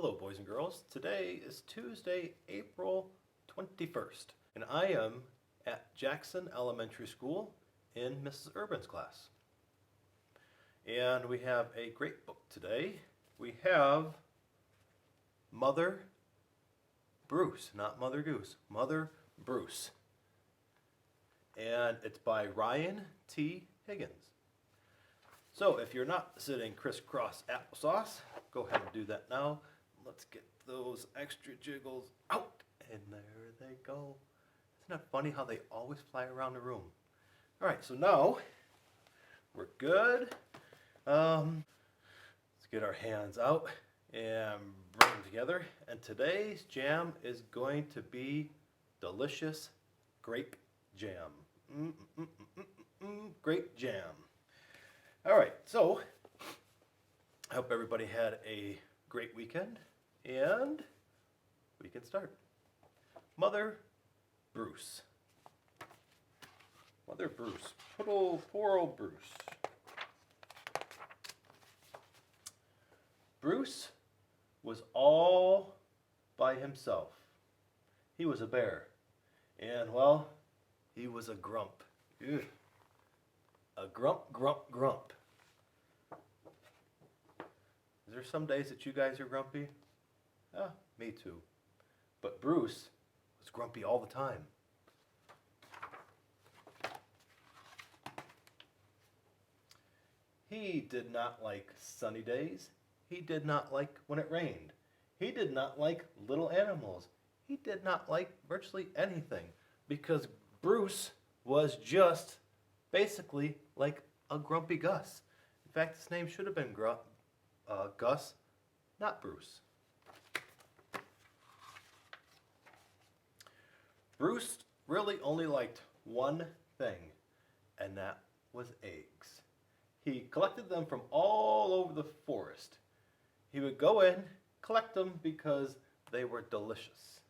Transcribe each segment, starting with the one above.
Hello boys and girls, today is Tuesday, April 21st, and I am at Jackson Elementary School in Mrs. Urban's class. And we have a great book today. We have Mother Bruce, not Mother Goose, Mother Bruce. And it's by Ryan T. Higgins. So if you're not sitting crisscross applesauce, go ahead and do that now. Let's get those extra jiggles out. And there they go. Isn't that funny how they always fly around the room? All right, so now we're good. Let's get our hands out and bring them together. And today's jam is going to be delicious grape jam. Grape jam. All right, so I hope everybody had a great weekend, and we can start. Mother Bruce. Mother Bruce. Poor old Bruce. Bruce was all by himself. He was a bear, and well, he was a grump. Ugh. A grump. Is there some days that you guys are grumpy? Me too. But Bruce was grumpy all the time. He did not like sunny days. He did not like when it rained. He did not like little animals. He did not like virtually anything because Bruce was just basically like a grumpy Gus. In fact, his name should have been Gus, not Bruce. Bruce really only liked one thing, and that was eggs. He collected them from all over the forest. He would go in, collect them because they were delicious.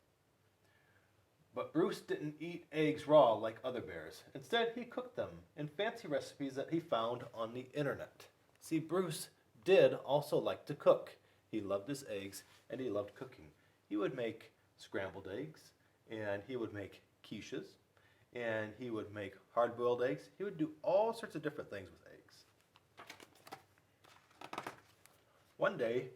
But Bruce didn't eat eggs raw like other bears. Instead, he cooked them in fancy recipes that he found on the internet. See, Bruce did also like to cook. He loved his eggs and he loved cooking. He would make scrambled eggs, and he would make quiches, and he would make hard-boiled eggs. He would do all sorts of different things with eggs. One day,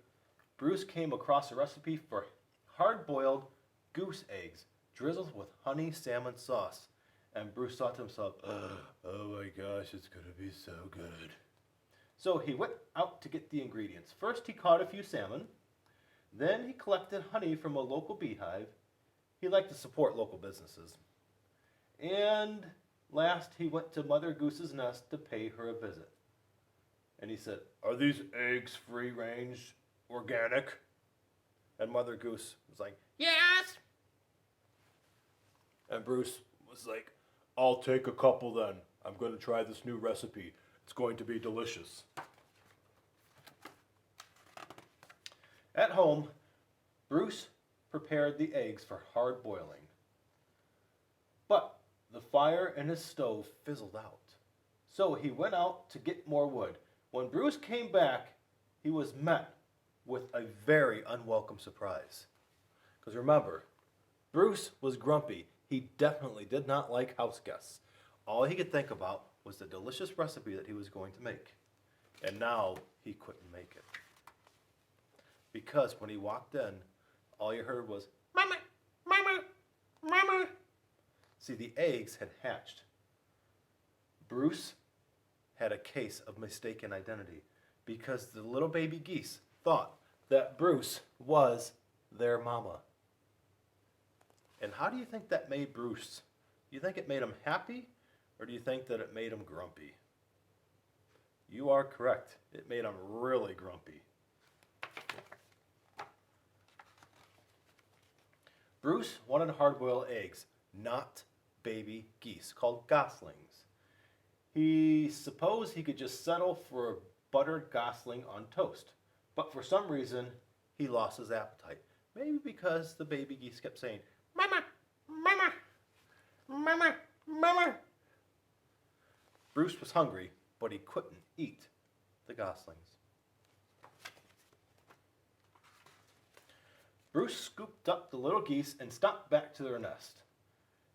Bruce came across a recipe for hard-boiled goose eggs drizzled with honey salmon sauce. And Bruce thought to himself, oh my gosh, it's going to be so good. So he went out to get the ingredients. First he caught a few salmon. Then he collected honey from a local beehive. He liked to support local businesses. And last he went to Mother Goose's nest to pay her a visit. And he said, are these eggs free-range, organic? And Mother Goose was like, yes! And Bruce was like, I'll take a couple then. I'm going to try this new recipe. It's going to be delicious. At home, Bruce prepared the eggs for hard boiling. But the fire in his stove fizzled out. So he went out to get more wood. When Bruce came back, he was met with a very unwelcome surprise. Because remember, Bruce was grumpy. He definitely did not like house guests. All he could think about was the delicious recipe that he was going to make. And now he couldn't make it. Because when he walked in, all you heard was, Mama, Mama, Mama. See, the eggs had hatched. Bruce had a case of mistaken identity because the little baby geese thought that Bruce was their mama. And how do you think that made Bruce? Do you think it made him happy, or do you think that it made him grumpy? You are correct. It made him really grumpy. Bruce wanted hard-boiled eggs, not baby geese, called goslings. He supposed he could just settle for a buttered gosling on toast. But for some reason, he lost his appetite. Maybe because the baby geese kept saying, Mama, Mama, Mama, Mama. Bruce was hungry, but he couldn't eat the goslings. Bruce scooped up the little geese and stomped back to their nest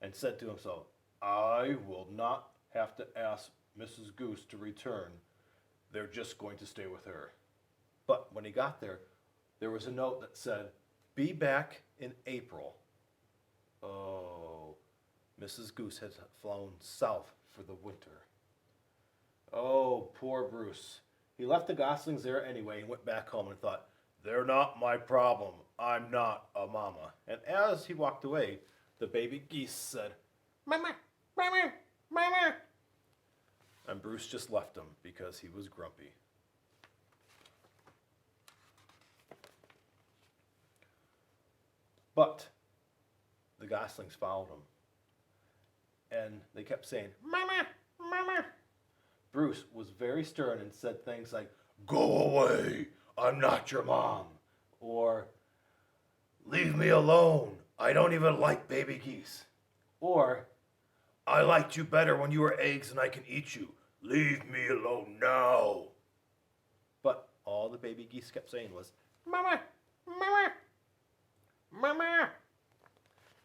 and said to himself, I will not have to ask Mrs. Goose to return. They're just going to stay with her. But when he got there, there was a note that said, be back in April. Oh, Mrs. Goose had flown south for the winter. Oh, poor Bruce. He left the goslings there anyway and went back home and thought, they're not my problem. I'm not a mama. And as he walked away, the baby geese said, Mama, Mama, Mama. And Bruce just left him because he was grumpy. But the goslings followed him. And they kept saying, Mama, Mama. Bruce was very stern and said things like, go away, I'm not your mom. Or, leave me alone, I don't even like baby geese. Or, I liked you better when you were eggs and I can eat you. Leave me alone now. But all the baby geese kept saying was, Mama, Mama, Mama.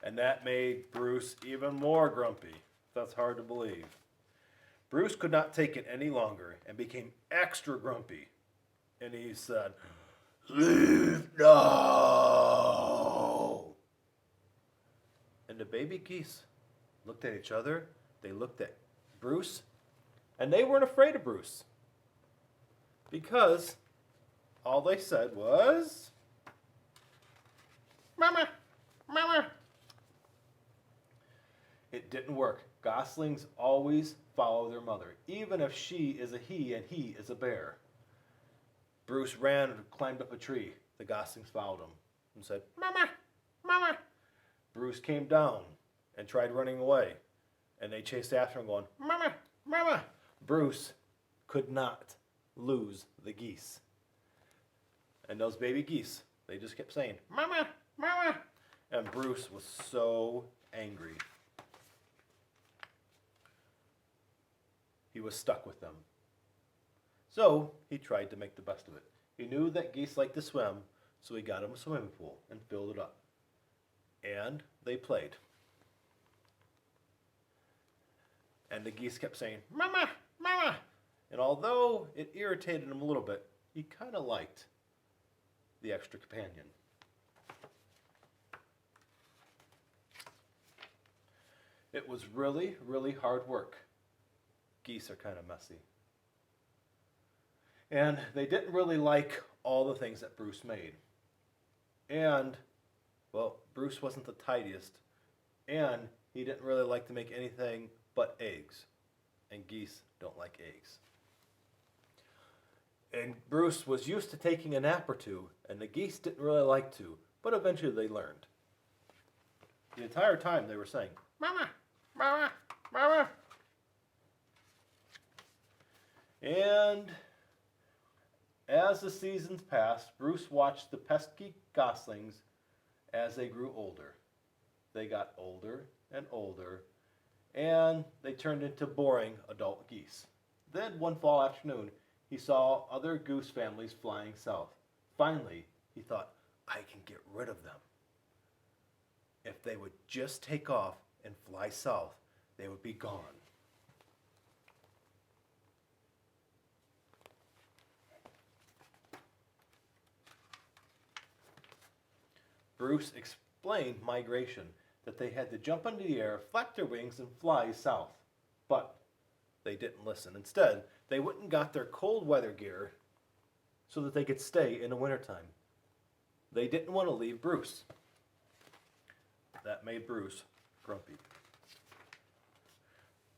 And that made Bruce even more grumpy. That's hard to believe. Bruce could not take it any longer and became extra grumpy. And he said, leave now. And the baby geese looked at each other. They looked at Bruce. And they weren't afraid of Bruce. Because all they said was, Mama, Mama. It didn't work. Goslings always follow their mother, even if she is a he and he is a bear. Bruce ran and climbed up a tree. The goslings followed him and said, Mama, Mama. Bruce came down and tried running away. And they chased after him going, Mama, Mama. Bruce could not lose the geese. And those baby geese, they just kept saying, Mama, Mama. And Bruce was so angry. He was stuck with them. So he tried to make the best of it. He knew that geese like to swim, so he got him a swimming pool and filled it up. And they played. And the geese kept saying, Mama, Mama. And although it irritated him a little bit, he kind of liked the extra companion. It was really, really hard work. Geese are kind of messy. And they didn't really like all the things that Bruce made. And, well, Bruce wasn't the tidiest. And he didn't really like to make anything but eggs. And geese don't like eggs. And Bruce was used to taking a nap or two, and the geese didn't really like to, but eventually they learned. The entire time they were saying, Mama, Mama, Mama. And as the seasons passed, Bruce watched the pesky goslings as they grew older. They got older and older, and they turned into boring adult geese. Then one fall afternoon, he saw other goose families flying south. Finally, he thought, I can get rid of them. If they would just take off and fly south, they would be gone. Bruce explained migration, that they had to jump into the air, flap their wings, and fly south. But they didn't listen. Instead, they went and got their cold weather gear so that they could stay in the wintertime. They didn't want to leave Bruce. That made Bruce grumpy.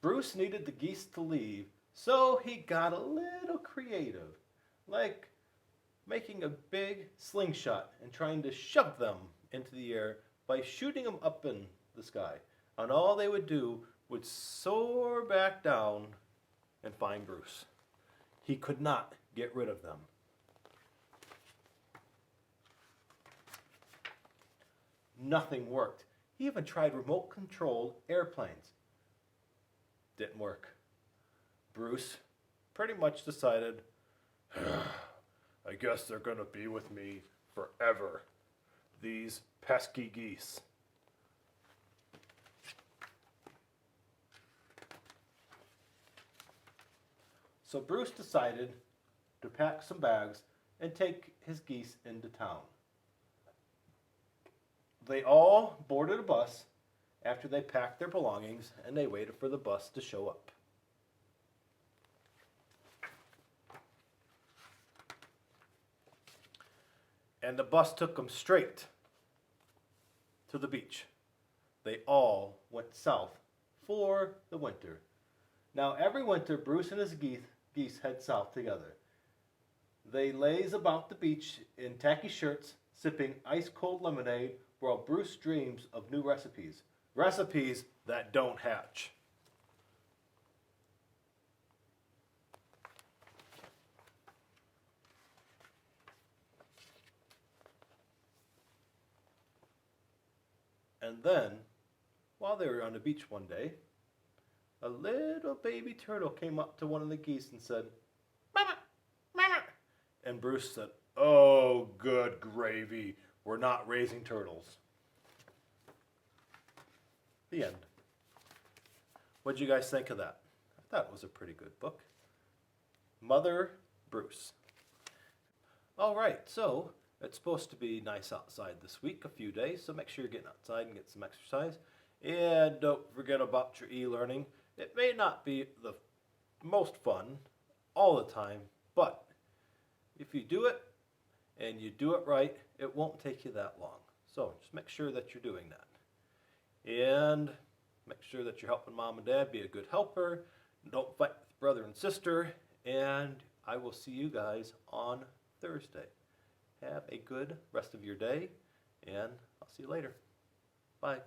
Bruce needed the geese to leave, so he got a little creative, like making a big slingshot and trying to shove them into the air by shooting them up in the sky. And all they would do would soar back down and find Bruce. He could not get rid of them. Nothing worked. He even tried remote-controlled airplanes. Didn't work. Bruce pretty much decided, I guess they're going to be with me forever. These pesky geese. So Bruce decided to pack some bags and take his geese into town. They all boarded a bus after they packed their belongings, and they waited for the bus to show up. And the bus took them straight to the beach. They all went south for the winter. Now every winter, Bruce and his geese head south together. They laze about the beach in tacky shirts, sipping ice-cold lemonade, while Bruce dreams of new recipes. Recipes that don't hatch. And then, while they were on the beach one day, a little baby turtle came up to one of the geese and said, "Mama, mama." And Bruce said, "Oh, good gravy. We're not raising turtles." The end. What'd you guys think of that? I thought it was a pretty good book. Mother Bruce. All right, so it's supposed to be nice outside this week, a few days, so make sure you're getting outside and get some exercise. And don't forget about your e-learning. It may not be the most fun all the time, but if you do it and you do it right, it won't take you that long. So just make sure that you're doing that. And make sure that you're helping mom and dad be a good helper. Don't fight with brother and sister. And I will see you guys on Thursday. Have a good rest of your day, and I'll see you later. Bye.